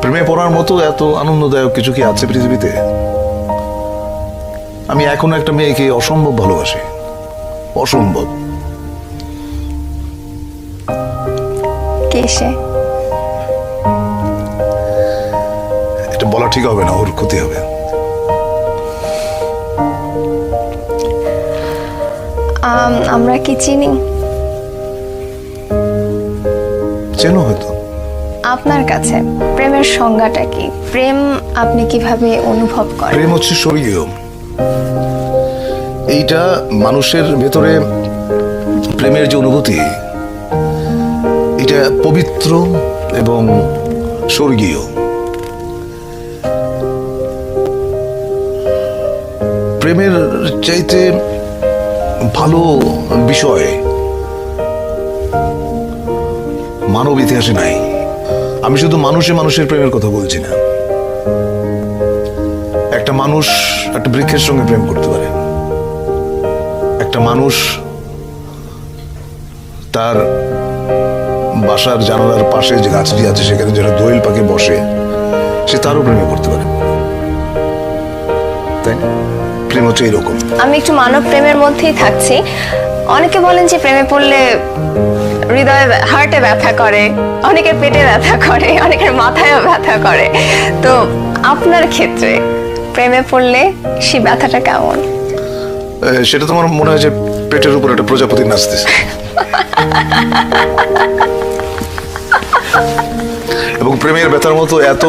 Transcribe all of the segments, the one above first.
প্রেমে পড়ার মতো এত আনন্দদায়ক কিছু কি আছে পৃথিবীতে? আমি এখনো একটা মেয়েকে অসম্ভব ভালোবাসি, অসম্ভব। কে সে? এটা বলা ঠিক হবে না, ওর ক্ষতি হবে। আমরা কি চিনি? চেনো হয়তো। আপনার কাছে প্রেমের সংজ্ঞাটা কি? প্রেম আপনি কিভাবে অনুভব করেন? প্রেম হচ্ছে স্বর্গীয়। এইটা মানুষের ভেতরে প্রেমের যে অনুভূতি, এটা পবিত্র এবং স্বর্গীয়। প্রেমের চাইতে ভালো বিষয় মানব ইতিহাসে নাই। আমি শুধু মানুষের প্রেমের কথা বলছি না। একটা মানুষ একটা বৃক্ষের সঙ্গে প্রেম করতে পারে। একটা মানুষ তার বাসার জানালার পাশে যে গাছটি আছে সেখানে যারা দোয়েল পাখি বসে, সে তারও প্রেমে করতে পারে। তাই না? প্রেম হচ্ছে এইরকম। আমি একটু মানব প্রেমের মধ্যেই থাকছি। অনেকে বলেন যে প্রেমে পড়লে হৃদয়ে হার্টে ব্যথা করে, অনেকের পেটে ব্যথা করে, অনেকের মাথায়ও ব্যথা করে। তো আপনার ক্ষেত্রে প্রেমে পড়লে সেই ব্যথাটা কেমন? সেটা তোমার মনে হয় যে পেটের উপর একটা প্রজাপতি নাচতেছে। এবং প্রেমের ব্যথার মতো এত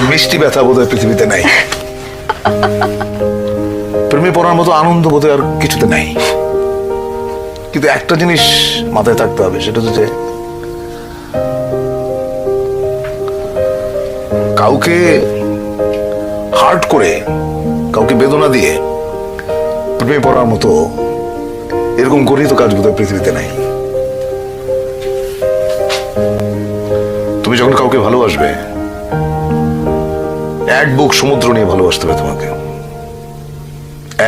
মিষ্টি ব্যথা বোধহয় পৃথিবীতে নাই। প্রেমে পড়ার মতো আনন্দ বোধহয় আর কিছুতে নাই। কিন্তু একটা জিনিস মাথায় থাকতে হবে, সেটা হচ্ছে কাউকে হার্ট করে, কাউকে বেদনা দিয়ে প্রেমে পড়ার মতো এরকম গরিত কাজ বোধহয় পৃথিবীতে নাই। তুমি যখন কাউকে ভালোবাসবে, এক বুক সমুদ্র নিয়ে ভালোবাসতে হবে তোমাকে,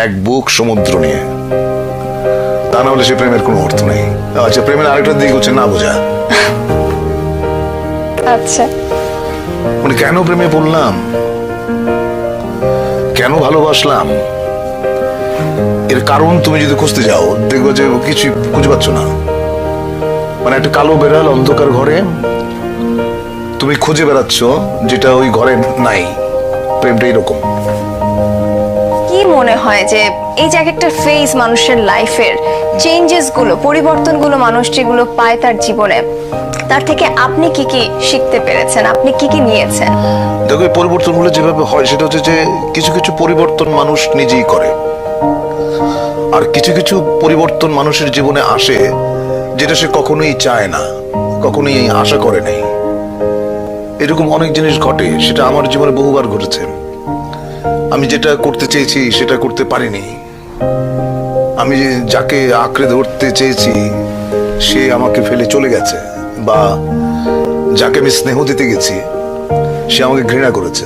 এক বুক সমুদ্র নিয়ে। তা না হলে সে প্রেমের কোনো অর্থ নেই। আচ্ছা, প্রেমের আরেকটা দিক হচ্ছে না বোঝা। আচ্ছা, মানে কেন প্রেমে পড়লাম, কেন ভালোবাসলাম, এর কারণ তুমি যদি খুঁজতে যাও দেখবো যে কিছু খুঁজে পাচ্ছ না। মানে একটা কালো বেড়াল অন্ধকার ঘরে তুমি খুঁজে বেড়াচ্ছ যেটা ওই ঘরে নাই। প্রেমটা এরকম। কি মনে হয় যে এই যে একটা ফেজ মানুষের লাইফের চেঞ্জেস গুলো, পরিবর্তন গুলো মানুষ যেগুলো পায় তার জীবনে, তার থেকে আপনি কি কি শিখতে পেরেছেন? আপনি কি কি নিয়েছেন? দেখো, এই পরিবর্তনগুলো যেভাবে হয় সেটা হচ্ছে যে কিছু কিছু পরিবর্তন মানুষ নিজেই করে, আর কিছু কিছু পরিবর্তন মানুষের জীবনে আসে যেটা সে কখনোই চায় না, কখনোই আশা করে নাই। এরকম অনেক জিনিস ঘটে, সেটা আমার জীবনে বহুবার ঘটেছে। আমি যেটা করতে চেয়েছি সেটা করতে পারিনি। আমি যাকে আঁকড়ে ধরতে চেয়েছি সে আমাকে ফেলে চলে গেছে, বা যাকে আমি স্নেহ দিতে গেছি সে আমাকে ঘৃণা করেছে।